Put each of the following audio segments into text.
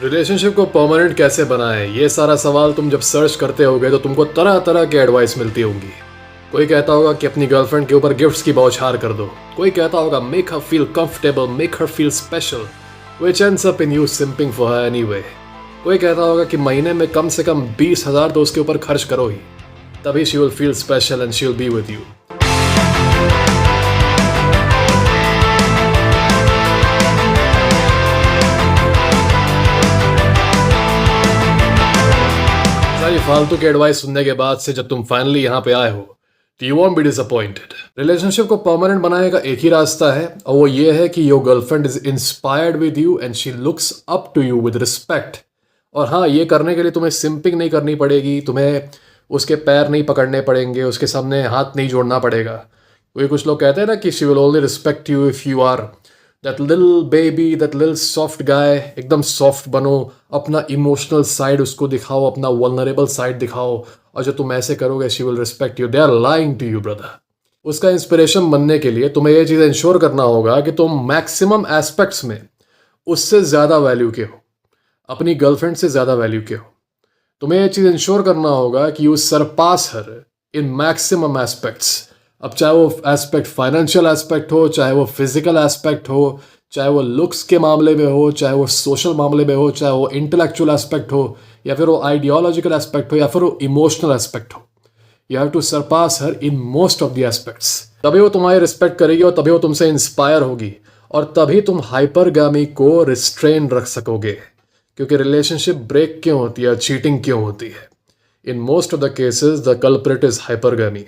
Relationship को permanent कैसे बनाएं, ये सारा सवाल तुम जब सर्च करते होगे तो तुमको तरह तरह के एडवाइस मिलती होंगी। कोई कहता होगा कि अपनी गर्लफ्रेंड के ऊपर गिफ्ट्स की बौछार कर दो। कोई कहता होगा make her feel comfortable, make her feel special, which ends up in you simping for her anyway. कोई कहता होगा कि महीने में कम से कम 20,000 तो उसके ऊपर खर्च करो ही, तभी she will feel special and she will be with you. सारी फालतू के एडवाइस सुनने के बाद से जब तुम फाइनली यहाँ पे आए हो तो you want be disappointed. Relationship को परमानेंट बनाने का एक ही रास्ता है और वो ये है कि your girlfriend is inspired with you and she looks up to you with respect. और हाँ, ये करने के लिए तुम्हें सिंपिंग नहीं करनी पड़ेगी, तुम्हें उसके पैर नहीं पकड़ने पड़ेंगे, उसके सामने हाथ नहीं जोड़ना पड़ेगा। कोई कुछ लोग कहते हैं ना कि she will only respect you if you are that little baby, that little soft guy. एकदम सॉफ्ट बनो, अपना इमोशनल साइड उसको दिखाओ, अपना वल्नरेबल साइड दिखाओ, और जो तुम ऐसे करोगे she will respect you. They are lying to you brother. उसका इंस्पिरेशन बनने के लिए तुम्हें ये चीज़ इंश्योर करना होगा कि तुम मैक्सिमम एस्पेक्ट्स में उससे ज़्यादा वैल्यू के हो, अपनी गर्लफ्रेंड से ज़्यादा वैल्यू के हो। तुम्हें ये चीज़ इंश्योर करना होगा कि you surpass her in maximum aspects. अब चाहे वो एस्पेक्ट फाइनेंशियल एस्पेक्ट हो, चाहे वो फिजिकल एस्पेक्ट हो, चाहे वो लुक्स के मामले में हो, चाहे वो सोशल मामले में हो, चाहे वो इंटेलेक्चुअल एस्पेक्ट हो, या फिर वो आइडियोलॉजिकल एस्पेक्ट हो, या फिर वो इमोशनल एस्पेक्ट हो। You have to surpass her in most of the aspects. तभी वो तुम्हारी रिस्पेक्ट करेगी और तभी वो तुमसे इंस्पायर होगी, और तभी तुम हाइपरगामी को रिस्ट्रेन रख सकोगे। क्योंकि रिलेशनशिप ब्रेक क्यों होती है, चीटिंग क्यों होती है? In most of the cases the culprit is hypergamy.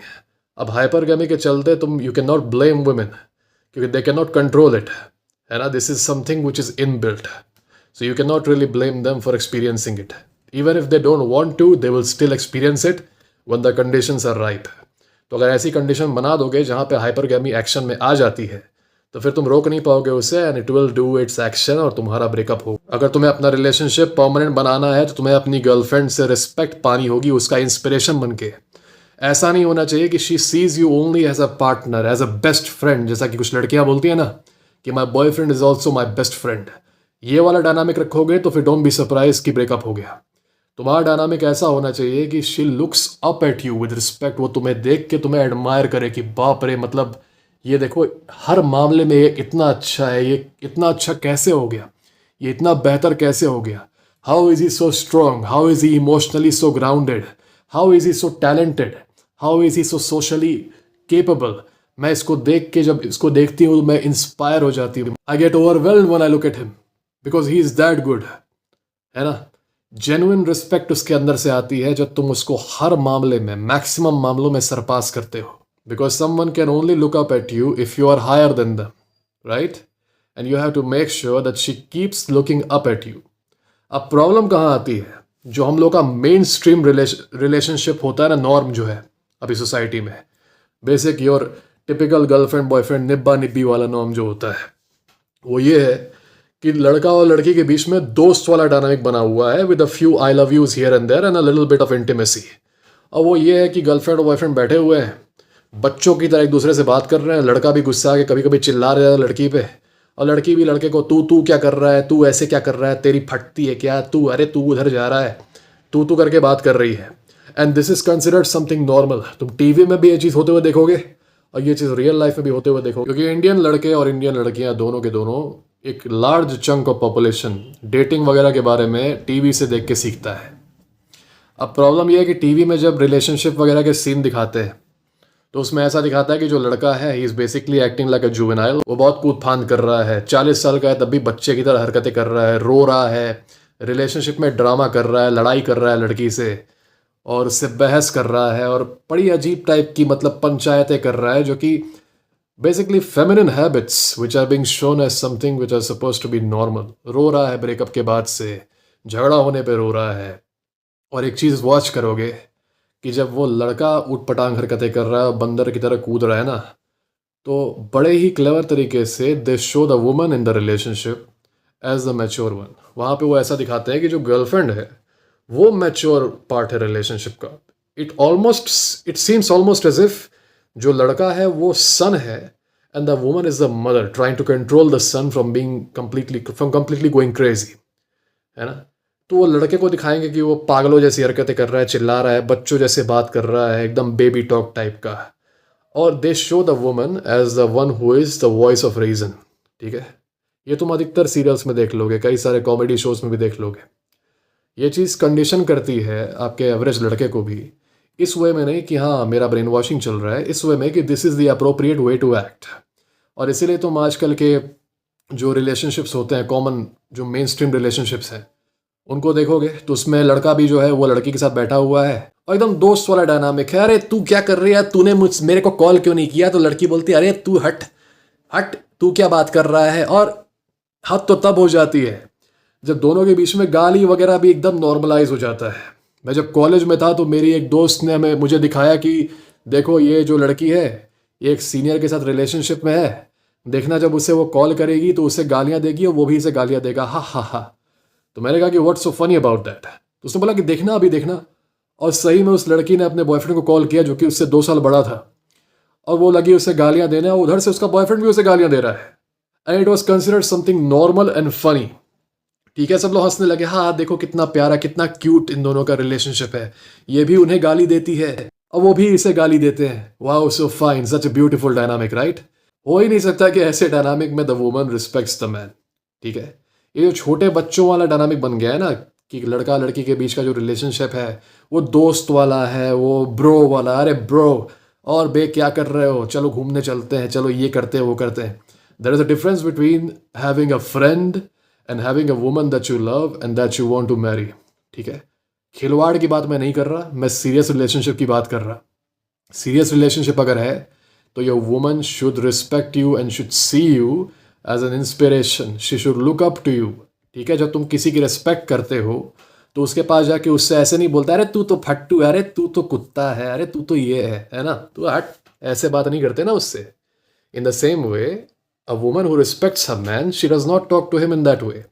अब हाइपरगामी के चलते तुम you can not blame women, क्योंकि they can not control it, है ना। This is something which is inbuilt, so you can not really blame them for experiencing it. Even if they don't want to, they will still experience it when the conditions are right. तो अगर ऐसी condition बना दोगे जहाँ पे हाइपरगामी action में आ जाती है, तो फिर तुम रोक नहीं पाओगे उसे, and it will do it's action और तुम्हारा ब्रेकअप हो। अगर तुम्हें अपना रिलेशनशिप परमानेंट बनाना है तो तुम्हें अपनी गर्लफ्रेंड से रिस्पेक्ट पानी होगी, उसका इंस्पिरेशन बन के। ऐसा नहीं होना चाहिए कि she sees you only as a partner, as a best friend, जैसा कि कुछ लड़कियां बोलती है ना कि my boyfriend is also my best friend. ये वाला डायनामिक रखोगे तो फिर डोंट बी सरप्राइज कि ब्रेकअप हो गया। तुम्हारा डायनामिक ऐसा होना चाहिए कि she looks up at you with respect. वो तुम्हें देख के तुम्हें एडमायर करे कि बाप रे, मतलब ये देखो हर मामले में ये इतना अच्छा है, ये इतना अच्छा कैसे हो गया, ये इतना बेहतर कैसे हो गया। How is he so strong, how is he emotionally so grounded, how is he so talented, how is he so socially capable. मैं इसको देख के, जब इसको देखती हूँ मैं इंस्पायर हो जाती हूँ। I get overwhelmed when I look at him because he is that good, है ना। जेन्युइन रिस्पेक्ट उसके अंदर से आती है जब तुम उसको हर मामले में, मैक्सिमम मामलों में सरपास करते हो। Because someone can only look up at you if you are higher than them, right? And you have to make sure that she keeps looking up at you. अब प्रॉब्लम कहाँ आती है? जो हम लोग का मेन स्ट्रीम रिलेशनशिप होता है ना, नॉर्म जो है अभी सोसाइटी में, basic your typical girlfriend boyfriend निब्बा निब्बी वाला नॉर्म जो होता है, वो ये है कि लड़का और लड़की के बीच में दोस्त वाला डायनामिक बना हुआ है with a few I love yous here and there and a little bit of intimacy. और वो ये है कि गर्लफ्रेंड और बॉयफ्रेंड बैठे हुए हैं, बच्चों की तरह एक दूसरे से बात कर रहे हैं। लड़का भी गुस्सा के कभी कभी चिल्ला रहा है लड़की पे, और लड़की भी लड़के को तू क्या कर रहा है, तू ऐसे क्या कर रहा है, तेरी फटती है क्या, तू अरे तू उधर जा रहा है, तू करके बात कर रही है। And this is considered something normal. तुम टीवी में भी ये चीज़ होते हुए देखोगे और ये चीज़ रियल लाइफ में भी होते हुए देखोगे, क्योंकि इंडियन लड़के और इंडियन लड़कियां दोनों के दोनों एक large chunk of population dating वगैरह के बारे में टीवी से देख के सीखता है। अब प्रॉब्लम यह है कि टीवी में जब रिलेशनशिप वगैरह के सीन दिखाते हैं तो उसमें ऐसा दिखाता है कि जो लड़का है he is basically acting like a juvenile. वो बहुत कूद फांद कर रहा है, 40 साल का है तब भी बच्चे की तरह हरकतें कर रहा है, रो रहा है, रिलेशनशिप में ड्रामा कर रहा है, लड़ाई कर रहा है लड़की से और उससे बहस कर रहा है, और बड़ी अजीब टाइप की मतलब पंचायतें कर रहा है, जो कि basically feminine habits which are being shown as something which are suppose to be normal. रो रहा है ब्रेकअप के बाद से, झगड़ा होने पर रो रहा है। और एक चीज़ वॉच करोगे कि जब वो लड़का ऊटपटांग हरकतें कर रहा है और बंदर की तरह कूद रहा है ना, तो बड़े ही क्लेवर तरीके से they show the woman in the relationship as the mature one. वहाँ पे वो ऐसा दिखाते हैं कि जो गर्लफ्रेंड है वो मैच्योर पार्ट है रिलेशनशिप का। It seems almost as if जो लड़का है वो सन है and the woman is the mother trying to control the son from completely going crazy. है ना। तो वो लड़के को दिखाएंगे कि वो पागलों जैसी हरकतें कर रहा है, चिल्ला रहा है, बच्चों जैसे बात कर रहा है, एकदम बेबी टॉक टाइप का। और they show the woman as the one who is the voice of reason. ठीक है, ये तुम अधिकतर सीरियल्स में देख लोगे, कई सारे कॉमेडी शोज में भी देख लोगे। ये चीज़ कंडीशन करती है आपके एवरेज लड़के को भी, इस वे में नहीं कि हाँ मेरा ब्रेन वॉशिंग चल रहा है, इस वे में कि this is the appropriate way to act. और इसीलिए तुम आजकल के जो रिलेशनशिप्स होते हैं, कॉमन जो मेन स्ट्रीम रिलेशनशिप्स हैं, उनको देखोगे तो उसमें लड़का भी जो है वो लड़की के साथ बैठा हुआ है और एकदम दोस्त वाला डायनामिक है। अरे तू क्या कर रही है, तूने मेरे को कॉल क्यों नहीं किया? तो लड़की बोलती है अरे तू हट हट, तू क्या बात कर रहा है। और हद तो तब हो जाती है जब दोनों के बीच में गाली वगैरह भी एकदम नॉर्मलाइज हो जाता है। मैं जब कॉलेज में था तो मेरी एक दोस्त ने मुझे दिखाया कि देखो ये जो लड़की है ये एक सीनियर के साथ रिलेशनशिप में है, देखना जब उसे वो कॉल करेगी तो उसे गालियां देगी और वो भी इसे गालियां देगा, हा हा हा। तो मैंने कहा कि what's so funny about that. तो उसने बोला कि देखना अभी देखना। और सही में उस लड़की ने अपने बॉयफ्रेंड को कॉल किया जो कि उससे 2 साल बड़ा था, और वो लगी उसे गालियां देने, और उधर से उसका बॉयफ्रेंड भी उसे गालियां दे रहा है। And it was considered something normal and funny. ठीक है, सब लोग हंसने लगे, हाँ देखो कितना प्यारा कितना क्यूट इन दोनों का रिलेशनशिप है, ये भी उन्हें गाली देती है और वो भी इसे गाली देते हैं। Wow so fine, such a beautiful dynamic, right. हो ही नहीं सकता कि ऐसे डायनामिक में the woman respects the man. ठीक है, ये जो छोटे बच्चों वाला डायनामिक बन गया है ना, कि लड़का लड़की के बीच का जो रिलेशनशिप है वो दोस्त वाला है, वो ब्रो वाला, अरे ब्रो और बे क्या कर रहे हो, चलो घूमने चलते हैं, चलो ये करते हैं वो करते हैं। There is a difference between having a friend and having a woman that you love and that you want to marry. ठीक है, खिलवाड़ की बात मैं नहीं कर रहा, मैं सीरियस रिलेशनशिप की बात कर रहा। सीरियस रिलेशनशिप अगर है तो your woman should respect you and should see you as an inspiration, she should look up to you. ठीक है, जब तुम किसी की रिस्पेक्ट करते हो तो उसके पास जाके उससे ऐसे नहीं बोलता अरे तू तो फट्टू है, अरे तू तो कुत्ता है, अरे तू तो ये है ना, तू हट, ऐसे बात नहीं करते ना उससे। In the same way a woman who respects her man, she does not talk to him in that way.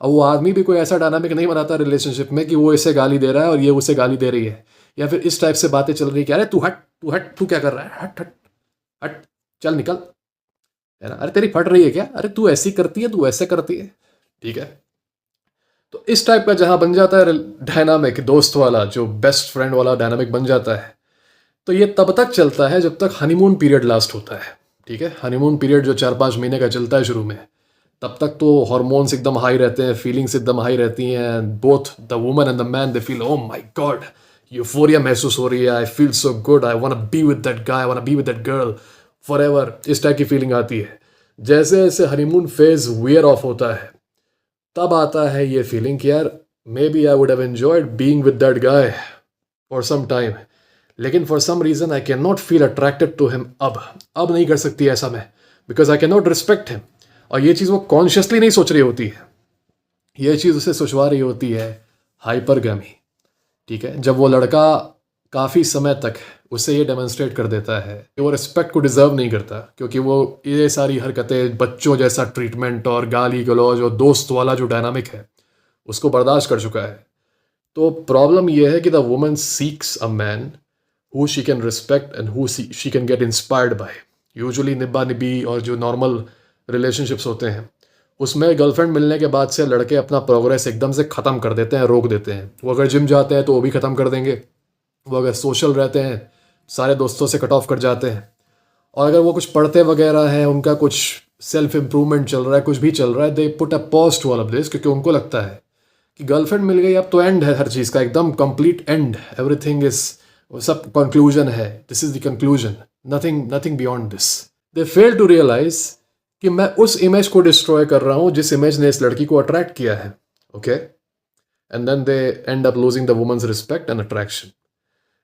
अब वो आदमी भी कोई ऐसा डायनामिक नहीं बनाता रिलेशनशिप में कि वो इसे गाली दे रहा है और ये उसे गाली दे रही है, या फिर इस टाइप से बातें चल रही है कि अरे तू हट तू हट, तू क्या कर रहा है, हट हट हट, चल निकल, है ना, अरे तेरी फट रही है क्या, अरे तू ऐसी करती है, तू ऐसे करती है। ठीक है, तो इस टाइप का जहां बन जाता है डायनामिक, दोस्त वाला जो बेस्ट फ्रेंड वाला डायनामिक बन जाता है, तो ये तब तक चलता है जब तक हनीमून पीरियड लास्ट होता है। ठीक है, हनीमून पीरियड जो 4-5 महीने का चलता है शुरू में, तब तक तो हॉर्मोन्स एकदम हाई रहते हैं, फीलिंग्स एकदम हाई रहती हैं, both the woman and the man they feel oh my God, euphoria महसूस हो रही है, I feel so good, I want to be with that guy, I want to be with that girl forever, इस type की feeling आती है। जैसे जैसे हनीमून फेज वियर ऑफ होता है तब आता है ये फीलिंग कि यार maybe I would have enjoyed being with that guy for some time, लेकिन for some reason I can not feel attracted to him. अब नहीं कर सकती ऐसा मैं, because I can not respect him. और ये चीज़ वो कॉन्शियसली नहीं सोच रही होती है, ये चीज़ उसे सोचवा रही होती है हाइपरगैमी। ठीक है, जब वो लड़का काफ़ी समय तक उसे ये डेमोन्स्ट्रेट कर देता है कि वो रिस्पेक्ट को डिज़र्व नहीं करता, क्योंकि वो ये सारी हरकतें, बच्चों जैसा ट्रीटमेंट और गाली गलौज और दोस्त वाला जो डायनामिक है उसको बर्दाश्त कर चुका है, तो प्रॉब्लम यह है कि the woman seeks a man who she can respect and who she can get inspired by. Usually निब्बा निब्बी और जो नॉर्मल रिलेशनशिप्स होते हैं उसमें गर्लफ्रेंड मिलने के बाद से लड़के अपना प्रोग्रेस एकदम से ख़त्म कर देते हैं, रोक देते हैं। वो अगर जिम जाते हैं तो वो भी ख़त्म कर देंगे, वो अगर सोशल रहते हैं सारे दोस्तों से कट ऑफ कर जाते हैं, और अगर वो कुछ पढ़ते वगैरह हैं, उनका कुछ सेल्फ इम्प्रूवमेंट चल रहा है, कुछ भी चल रहा है, they put a pause to all of this, क्योंकि उनको लगता है कि गर्लफ्रेंड मिल गई अब तो एंड है हर चीज़ का, एकदम कंप्लीट एंड, एवरीथिंग इज, सब कंक्लूजन है, this is the conclusion, nothing nothing beyond this. They fail to realize कि मैं उस इमेज को डिस्ट्रॉय कर रहा हूँ जिस इमेज ने इस लड़की को अट्रैक्ट किया है। Okay, and then they end up losing the woman's respect and attraction.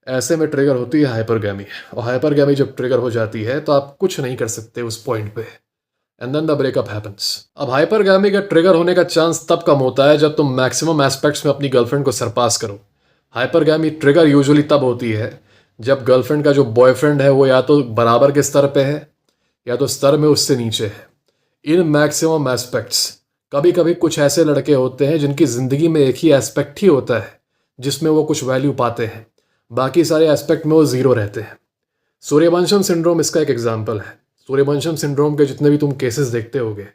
ऐसे में ट्रिगर होती है हाइपरगैमी, और हाइपरगैमी जब ट्रिगर हो जाती है तो आप कुछ नहीं कर सकते उस पॉइंट पे, and then the breakup happens. अब हाइपरगैमी का ट्रिगर होने का चांस तब कम होता है जब तुम मैक्सिमम एस्पेक्ट्स में अपनी गर्लफ्रेंड को सरपास करो। हाइपरगैमी ट्रिगर यूजुअली तब होती है जब गर्लफ्रेंड का जो बॉयफ्रेंड है वो या तो बराबर के स्तर पे है या तो स्तर में उससे नीचे है, इन मैक्सिमम एस्पेक्ट्स। कभी कभी कुछ ऐसे लड़के होते हैं जिनकी ज़िंदगी में एक ही एस्पेक्ट ही होता है जिसमें वो कुछ वैल्यू पाते हैं, बाकी सारे एस्पेक्ट में वो ज़ीरो रहते हैं। सूर्यवंशम सिंड्रोम इसका एक एग्जाम्पल है। सूर्यवंशम सिंड्रोम के जितने भी तुम केसेस देखते होगे,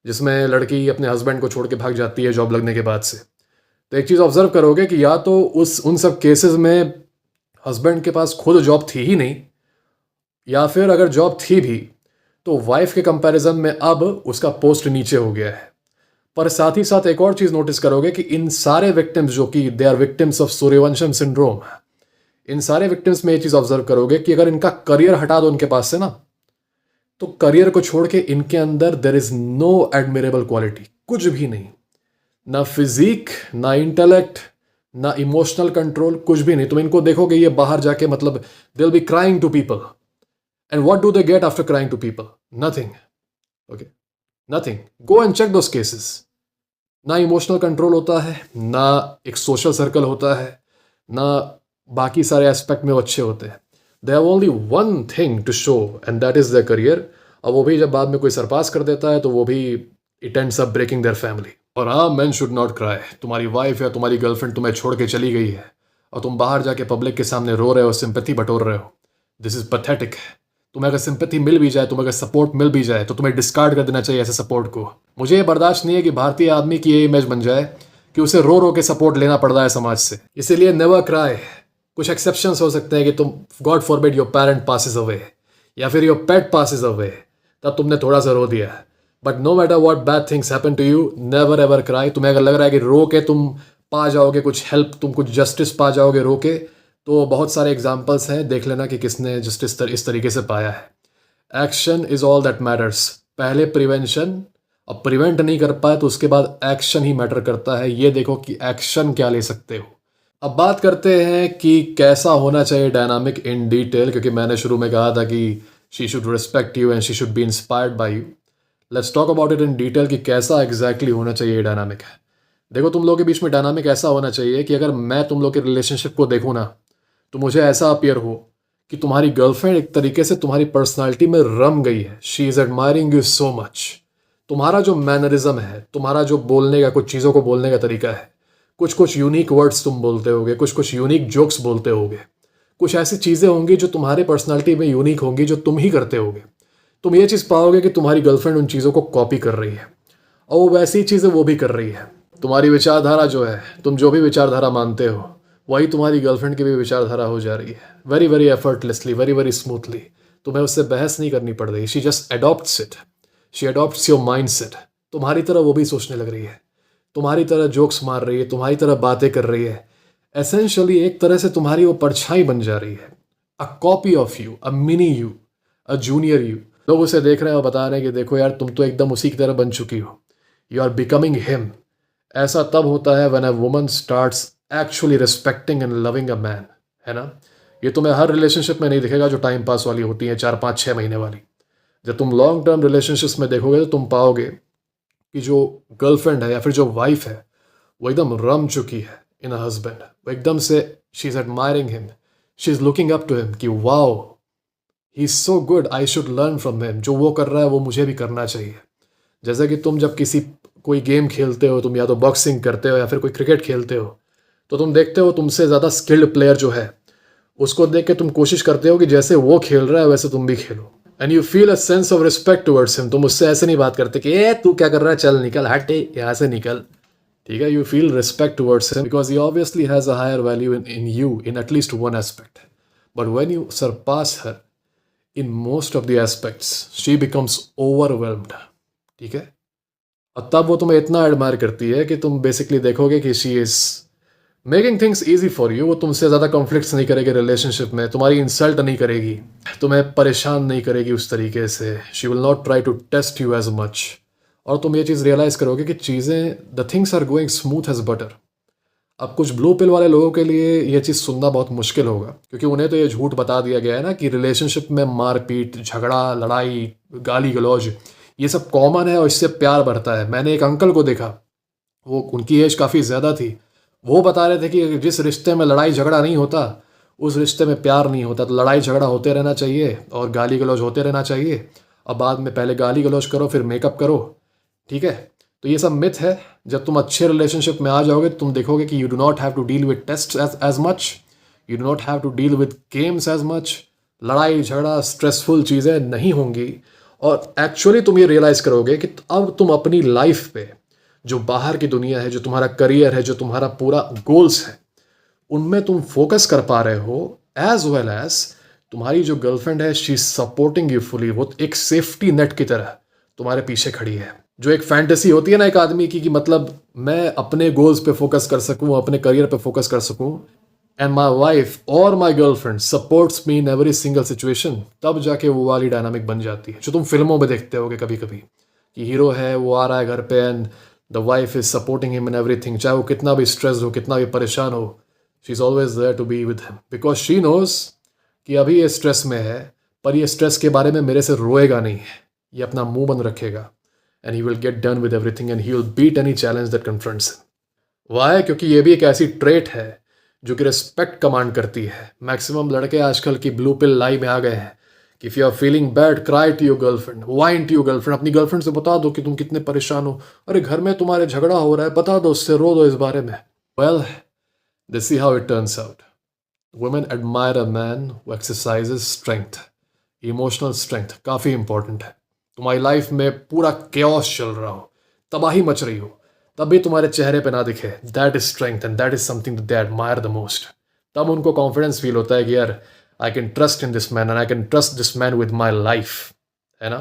जिसमें लड़की अपने हस्बैंड को छोड़ के भाग जाती है जॉब लगने के बाद से। तो एक चीज़ ऑब्जर्व करोगे कि या तो उन सब केसेस में हस्बैंड के पास खुद जॉब थी ही नहीं, या फिर अगर जॉब थी भी तो वाइफ के कंपैरिजन में अब उसका पोस्ट नीचे हो गया है। पर साथ ही साथ एक और चीज़ नोटिस करोगे कि इन सारे विक्टिम्स जो कि they are victims of Sooryavansham syndrome, इन सारे विक्टिम्स में ये चीज़ ऑब्जर्व करोगे कि अगर इनका करियर हटा दो उनके पास से ना, तो करियर को छोड़ के इनके अंदर there is no admirable quality, कुछ भी नहीं। ना फिजिक, ना इंटेलेक्ट, ना इमोशनल कंट्रोल, कुछ भी नहीं। तुम इनको देखोगे ये बाहर जाके मतलब they will be crying to people, and what do they get after crying to people? Nothing. Okay, nothing. Go and check those cases. ना इमोशनल कंट्रोल होता है, ना एक सोशल सर्कल होता है, ना बाकी सारे एस्पेक्ट में वो अच्छे होते हैं। They have only one thing to show and that is their career. और वो भी जब बाद में कोई सरपास कर देता है तो वो भी it ends up breaking their family. और हाँ, मेन शुड नॉट क्राई। तुम्हारी वाइफ या तुम्हारी गर्लफ्रेंड तुम्हें छोड़ के चली गई है और तुम बाहर जाके पब्लिक के सामने रो रहे हो, सिंपैथी बटोर रहे हो। This is pathetic. तुम्हें अगर सिंपैथी मिल भी जाए, तुम्हें अगर सपोर्ट मिल भी जाए, तो तुम्हें डिस्कार्ड कर देना चाहिए ऐसे सपोर्ट को। मुझे ये बर्दाश्त नहीं है कि भारतीय आदमी की ये इमेज बन जाए कि उसे रो रो के सपोर्ट लेना पड़ रहा है समाज से। इसीलिए नेवर क्राई। कुछ एक्सेप्शंस हो सकते हैं कि तुम God forbid your parent passes away या फिर योर पेट पासिस अवे, तब तुमने थोड़ा सा रो दिया। But no matter what bad things happen to you, never ever cry. तुम्हें अगर लग रहा है कि रो के तुम पा जाओगे कुछ हेल्प, तुम कुछ जस्टिस पा जाओगे रो के, तो बहुत सारे एग्जाम्पल्स हैं, देख लेना कि किसने जस्टिस इस तरीके से पाया है। Action is all that matters. पहले प्रिवेंशन, अब प्रिवेंट नहीं कर पाए तो उसके बाद एक्शन ही मैटर करता है। ये देखो कि एक्शन क्या ले सकते हो। अब बात करते हैं कि कैसा होना चाहिए डायनामिक इन डिटेल, क्योंकि मैंने शुरू में कहा था कि she should respect you and she should be inspired by you. Let's talk about it in detail कि कैसा एग्जैक्टली होना चाहिए डायनामिक है। देखो, तुम लोग के बीच में डायनामिक ऐसा होना चाहिए कि अगर मैं तुम लोग के रिलेशनशिप को देखूँ ना, तो मुझे ऐसा अपीयर हो कि तुम्हारी गर्लफ्रेंड एक तरीके से तुम्हारी पर्सनालिटी में रम गई है। She is admiring you so much. तुम्हारा जो मैनरिज्म है, तुम्हारा जो बोलने का, कुछ चीज़ों को बोलने का तरीका है, कुछ कुछ यूनिक वर्ड्स तुम बोलते होगे, कुछ कुछ यूनिक जोक्स बोलते होगे, कुछ ऐसी चीज़ें होंगी जो तुम्हारे पर्सनालिटी में यूनिक होंगी, जो तुम ही करते होगे। तुम ये चीज़ पाओगे कि तुम्हारी गर्लफ्रेंड उन चीज़ों को कॉपी कर रही है और वो वैसी चीज़ें वो भी कर रही है। तुम्हारी विचारधारा जो है, तुम जो भी विचारधारा मानते हो, वही तुम्हारी गर्लफ्रेंड की भी विचारधारा हो जा रही है। Very very effortlessly, very very smoothly. तुम्हें उससे बहस नहीं करनी पड़ रही। She just adopts it, she adopts your mind set. तुम्हारी तरह वो भी सोचने लग रही है, तुम्हारी तरह जोक्स मार रही है, तुम्हारी तरह बातें कर रही है। एसेंशियली एक तरह से तुम्हारी वो परछाई बन जा रही है। A copy of you, a mini you, a junior you. लोग उसे देख रहे हैं और बता रहे हैं कि देखो यार, तुम तो एकदम उसी की तरह बन चुकी हो। You are becoming him. ऐसा तब होता है when a woman starts actually respecting and loving a man, है ना। ये तुम्हें हर रिलेशनशिप में नहीं दिखेगा जो टाइम पास वाली होती है, 4 5 6 महीने वाली। जब तुम लॉन्ग टर्म रिलेशनशिप्स में देखोगे तो तुम पाओगे कि जो गर्लफ्रेंड है या फिर जो वाइफ है, वो एकदम रम चुकी है इन अ हस्बैंड। वो एकदम से she is admiring him, she is looking up to him कि wow, he is so good, I should learn from him. जो वो कर रहा है वो मुझे भी करना चाहिए। जैसे कि तुम जब कोई गेम खेलते हो, तुम या तो बॉक्सिंग करते हो या फिर कोई क्रिकेट खेलते हो, तो तुम देखते हो तुमसे ज़्यादा स्किल्ड प्लेयर जो है, उसको देख के तुम कोशिश करते हो कि जैसे वो खेल रहा है वैसे तुम भी खेलो। And you feel a sense of respect towards him. तुम उससे ऐसे नहीं बात करते कि ए तू क्या कर रहा है, चल निकल, हट यहाँ से निकल। ठीक है, you feel respect towards him because he obviously has a higher value in you in at least one aspect. But when you surpass her in most of the aspects, she becomes overwhelmed. ठीक है, और तब वो तुम्हें इतना admire करती है कि तुम बेसिकली देखोगे कि she is making things easy for you. वो तुमसे ज़्यादा कॉन्फ्लिक्ट्स नहीं करेगी रिलेशनशिप में, तुम्हारी इंसल्ट नहीं करेगी, तुम्हें परेशान नहीं करेगी उस तरीके से। She will not try to test you as much. और तुम ये चीज़ रियलाइज़ करोगे कि चीज़ें, the things are going smooth as butter. अब कुछ ब्लू पिल वाले लोगों के लिए ये चीज़ सुनना बहुत मुश्किल होगा, क्योंकि उन्हें तो ये झूठ बता दिया गया है ना कि रिलेशनशिप में मारपीट, झगड़ा, लड़ाई, गाली गलौज ये सब कॉमन है और इससे प्यार बढ़ता है। मैंने एक अंकल को देखा, वो उनकी एज काफ़ी ज़्यादा थी, वो बता रहे थे कि जिस रिश्ते में लड़ाई झगड़ा नहीं होता उस रिश्ते में प्यार नहीं होता। तो लड़ाई झगड़ा होते रहना चाहिए और गाली गलौज होते रहना चाहिए, और बाद में पहले गाली गलौज करो फिर मेकअप करो। ठीक है, तो ये सब मिथ है। जब तुम अच्छे रिलेशनशिप में आ जाओगे तो तुम देखोगे कि you do not have to deal with test as much, you do not have to deal with games as much. लड़ाई झगड़ा, स्ट्रेसफुल चीज़ें नहीं होंगी और एक्चुअली तुम ये रियलाइज करोगे कि अब तुम अपनी लाइफ पे, जो बाहर की दुनिया है, जो तुम्हारा करियर है, जो तुम्हारा पूरा गोल्स है, उनमें तुम फोकस कर पा रहे हो, एज वेल एज तुम्हारी जो गर्लफ्रेंड है, she is supporting you fully. वो एक सेफ्टी नेट की तरह तुम्हारे पीछे खड़ी है। जो एक फैंटेसी होती है ना एक आदमी की, कि मतलब मैं अपने गोल्स पे फोकस कर सकूं, अपने करियर पे फोकस कर सकूं, एंड माई वाइफ और my girlfriend supports me in every single situation, तब जाके वो वाली डायनामिक बन जाती है जो तुम फिल्मों में देखते होगे कभी कभी, कि हीरो है, वो आ रहा है घर पे and the wife is supporting him in everything, चाहे वो कितना भी स्ट्रेस हो, कितना भी परेशान हो, she is always there to be with him, because she knows कि अभी ये स्ट्रेस में है, पर ये स्ट्रेस के बारे में मेरे से रोएगा नहीं है, ये अपना मुंह बंद रखेगा, and he will get done with everything and he will beat any challenge that confronts him. Why? क्योंकि ये भी एक ऐसी ट्रेट है जो कि रिस्पेक्ट कमांड करती है। मैक्सिमम लड़के आजकल की ब्लू पिल लाई में आ गए हैं कि if you are feeling bad, cry to your girlfriend, whine to your girlfriend. अपनी गर्लफ्रेंड से बता दो कि तुम कितने परेशान हो, अरे घर में तुम्हारे झगड़ा हो रहा है, बता दो उससे, रो दो इस बारे में। Well, this see how it turns out. Women admire a man who exercises strength, emotional strength काफ़ी इंपॉर्टेंट है। तुम्हारी लाइफ में पूरा केओस चल रहा हो, तबाही मच रही हो, तब भी तुम्हारे चेहरे पे ना दिखे, that is strength and that is something that they admire the most. तब उनको कॉन्फिडेंस फील होता है कि यार, I can trust in this man and I can trust this man with my life, है ना।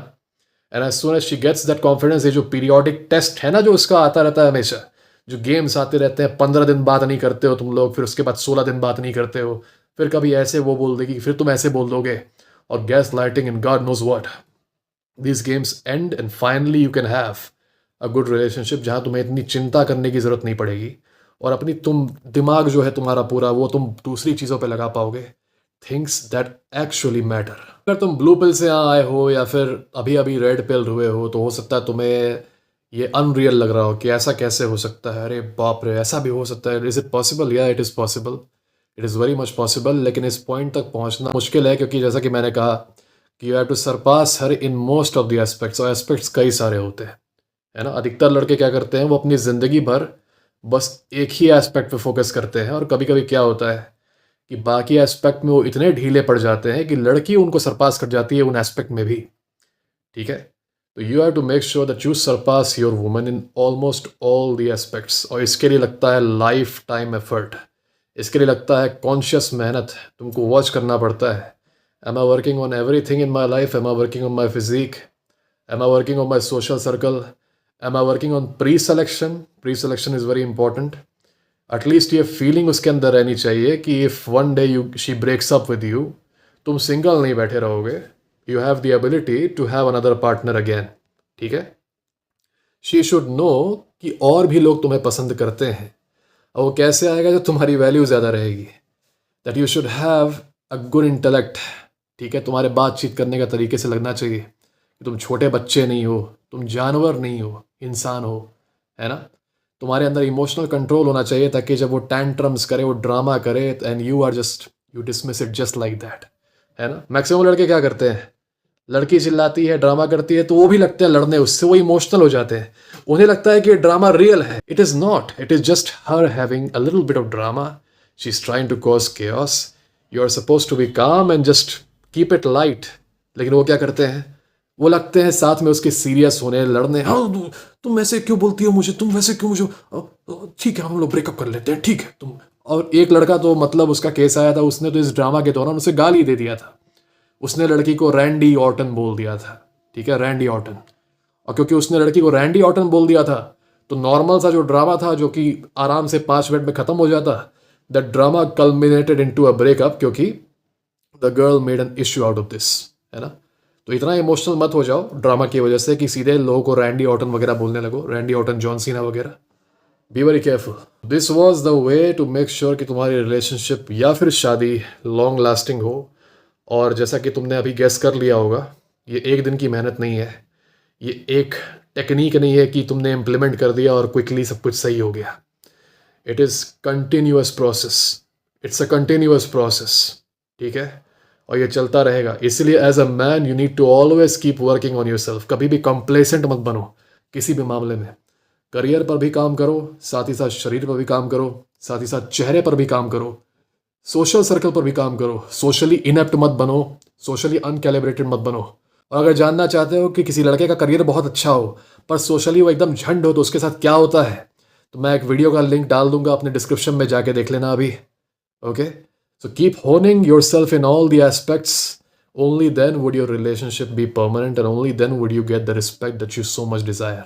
And as soon as she gets that confidence, ये जो पीरियोडिक टेस्ट है ना जो उसका आता रहता है हमेशा, जो गेम्स आते रहते हैं, 15 दिन बात नहीं करते हो तुम लोग, फिर उसके बाद 16 दिन बात नहीं करते हो, फिर कभी ऐसे वो बोल देगी, फिर तुम ऐसे बोल दोगे, और gaslighting in God knows what, these games end and finally you can have a good relationship जहाँ तुम्हें इतनी चिंता करने की ज़रूरत नहीं पड़ेगी, और अपनी तुम दिमाग जो है तुम्हारा पूरा, वो तुम दूसरी चीज़ों पे लगा पाओगे, थिंग्स दैट एक्चुअली मैटर। अगर तुम ब्लू पिल से यहाँ आए हो या फिर अभी अभी रेड पिल हुए हो, तो हो सकता है तुम्हें ये अनरियल लग रहा हो कि ऐसा कैसे हो सकता है, अरे बाप रे, ऐसा भी हो सकता है, इज़ इट पॉसिबल? या it is possible, it is very much possible. लेकिन इस पॉइंट तक पहुँचना मुश्किल है, क्योंकि जैसा कि मैंने कहा कि you have to surpass her in most of the aspects, और एस्पेक्ट्स कई सारे होते हैं, है ना। अधिकतर लड़के क्या करते हैं, वो अपनी ज़िंदगी भर बस एक ही एस्पेक्ट पे फोकस करते हैं, और कभी कभी क्या होता है कि बाकी एस्पेक्ट में वो इतने ढीले पड़ जाते हैं कि लड़की उनको सरपास कर जाती है उन एस्पेक्ट में भी, ठीक है। तो you have to make sure that you surpass your woman in almost all the aspects, और इसके लिए लगता है लाइफ टाइम एफर्ट, इसके लिए लगता है कॉन्शियस मेहनत, तुमको वॉच करना पड़ता है। Am I working on everything in my life? Am I working on my physique? Am I working on my social circle? Am I working on pre-selection? Pre-selection is very important. At least ये feeling उसके अंदर रहनी चाहिए कि if one day she breaks up with you, तुम single नहीं बैठे रहोगे, you have the ability to have another partner again, ठीक है। She should know कि और भी लोग तुम्हें पसंद करते हैं, और वो कैसे आएगा, जब तुम्हारी वैल्यू ज़्यादा रहेगी। That you should have a good intellect, ठीक है। तुम्हारे बातचीत करने का तरीके से लगना चाहिए कि तुम छोटे बच्चे नहीं हो, तुम जानवर नहीं हो, इंसान हो, है ना। तुम्हारे अंदर इमोशनल कंट्रोल होना चाहिए, ताकि जब वो टैंट्रम्स करे, वो ड्रामा करे, and you are just, you dismiss it just like that, है ना। मैक्सिमम लड़के क्या करते हैं, लड़की चिल्लाती है, ड्रामा करती है, तो वो भी लगते हैं लड़ने उससे, वो इमोशनल हो जाते हैं, उन्हें लगता है कि ये ड्रामा रियल है। It is not, it is just her having a little bit of drama, she is trying to cause chaos, you are suppose to be calm and just keep it light. लेकिन वो क्या करते हैं, वो लगते हैं साथ में उसके सीरियस होने, लड़ने, हाँ तुम ऐसे क्यों बोलती हो मुझे, तुम वैसे क्यों मुझे, ठीक है हम लोग ब्रेकअप कर लेते हैं, ठीक है तुम। और एक लड़का तो मतलब उसका केस आया था, उसने तो इस ड्रामा के दौरान उसे गाली दे दिया था, उसने लड़की को रैंडी ऑर्टन बोल दिया था, ठीक है, रैंडी ऑर्टन। और क्योंकि उसने लड़की को रैंडी ऑर्टन बोल दिया था, तो नॉर्मल सा जो ड्रामा था, जो कि आराम से 5 मिनट में ख़त्म हो जाता, that drama culminated into a breakup, क्योंकि the girl made an issue out of this, है ना। तो इतना इमोशनल मत हो जाओ ड्रामा की वजह से कि सीधे लोगों को रैंडी ऑर्टन वगैरह बोलने लगो, रैंडी ऑर्टन, जॉन सीना वगैरह। Be very careful. This was the way to make sure कि तुम्हारी रिलेशनशिप या फिर शादी लॉन्ग लास्टिंग हो। और जैसा कि तुमने अभी गेस कर लिया होगा, ये एक दिन की मेहनत नहीं है, ये एक टेक्निक नहीं है कि तुमने इम्प्लीमेंट कर दिया और क्विकली सब कुछ सही हो गया। It is continuous process, it's a continuous process, ठीक है, और ये चलता रहेगा। इसलिए as a man you need to always keep working on yourself. कभी भी कंप्लेसेंट मत बनो किसी भी मामले में। करियर पर भी काम करो, साथ ही साथ शरीर पर भी काम करो, साथ ही साथ चेहरे पर भी काम करो, सोशल सर्कल पर भी काम करो। सोशली इनेप्ट मत बनो, सोशली अनकैलिब्रेटेड मत बनो। और अगर जानना चाहते हो कि किसी लड़के का करियर बहुत अच्छा हो पर सोशली वो एकदम झंड हो तो उसके साथ क्या होता है, तो मैं एक वीडियो का लिंक डाल दूंगा अपने डिस्क्रिप्शन में, जाके देख लेना अभी. Okay, so keep honing your self in all the aspects. Only then would your relationship be permanent, and only then would you get the respect that you so much desire.